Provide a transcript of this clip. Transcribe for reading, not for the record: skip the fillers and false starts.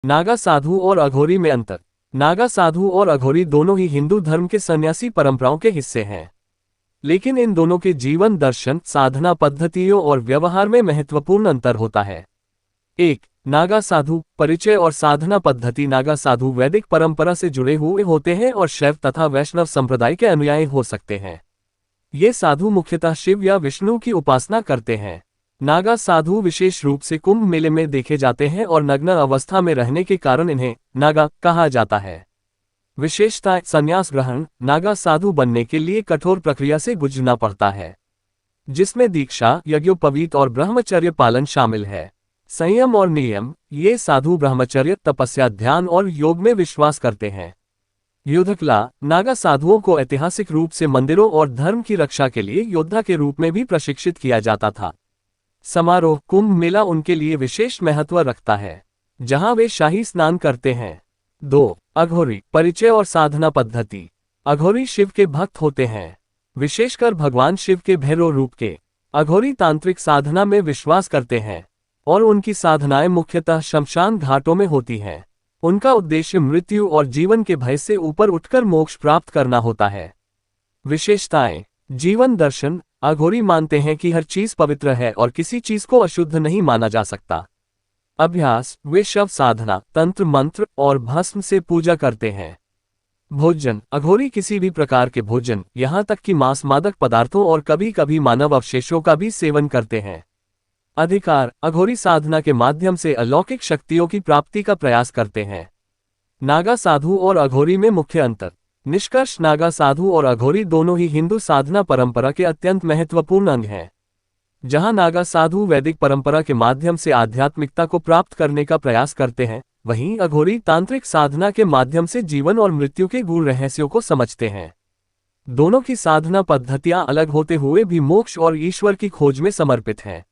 नागा साधु और अघोरी में अंतर। नागा साधु और अघोरी दोनों ही हिंदू धर्म के सन्यासी परंपराओं के हिस्से हैं, लेकिन इन दोनों के जीवन दर्शन, साधना पद्धतियों और व्यवहार में महत्वपूर्ण अंतर होता है। 1. नागा साधु परिचय और साधना पद्धति। नागा साधु वैदिक परंपरा से जुड़े हुए होते हैं और शैव तथा वैष्णव संप्रदाय के अनुयायी हो सकते हैं। ये साधु मुख्यतः शिव या विष्णु की उपासना करते हैं। नागा साधु विशेष रूप से कुंभ मेले में देखे जाते हैं और नग्न अवस्था में रहने के कारण इन्हें नागा कहा जाता है। विशेषताएं: संन्यास ग्रहण। नागा साधु बनने के लिए कठोर प्रक्रिया से गुजरना पड़ता है, जिसमें दीक्षा, यज्ञोपवीत और ब्रह्मचर्य पालन शामिल है। संयम और नियम: ये साधु ब्रह्मचर्य, तपस्या, ध्यान और योग में विश्वास करते हैं। युद्धकला: नागा साधुओं को ऐतिहासिक रूप से मंदिरों और धर्म की रक्षा के लिए योद्धा के रूप में भी प्रशिक्षित किया जाता था। समारोह: कुंभ मेला उनके लिए विशेष महत्व रखता है, जहां वे शाही स्नान करते हैं। 2. अघोरी परिचय और साधना पद्धति। अघोरी शिव के भक्त होते हैं, विशेषकर भगवान शिव के भैरव रूप के। अघोरी तांत्रिक साधना में विश्वास करते हैं और उनकी साधनाएं मुख्यतः शमशान घाटों में होती हैं। उनका उद्देश्य मृत्यु और जीवन के भय से ऊपर उठकर मोक्ष प्राप्त करना होता है। विशेषताएं: जीवन दर्शन: अघोरी मानते हैं कि हर चीज पवित्र है और किसी चीज को अशुद्ध नहीं माना जा सकता। अभ्यास: वे शव साधना, तंत्र मंत्र और भस्म से पूजा करते हैं। भोजन: अघोरी किसी भी प्रकार के भोजन, यहाँ तक कि मांस, मादक पदार्थों और कभी कभी मानव अवशेषों का भी सेवन करते हैं। अधिकार: अघोरी साधना के माध्यम से अलौकिक शक्तियों की प्राप्ति का प्रयास करते हैं। नागा साधु और अघोरी में मुख्य अंतर। निष्कर्ष: नागा साधु और अघोरी दोनों ही हिंदू साधना परंपरा के अत्यंत महत्वपूर्ण अंग हैं। जहां नागा साधु वैदिक परंपरा के माध्यम से आध्यात्मिकता को प्राप्त करने का प्रयास करते हैं, वहीं अघोरी तांत्रिक साधना के माध्यम से जीवन और मृत्यु के गूढ़ रहस्यों को समझते हैं। दोनों की साधना पद्धतियां अलग होते हुए भी मोक्ष और ईश्वर की खोज में समर्पित हैं।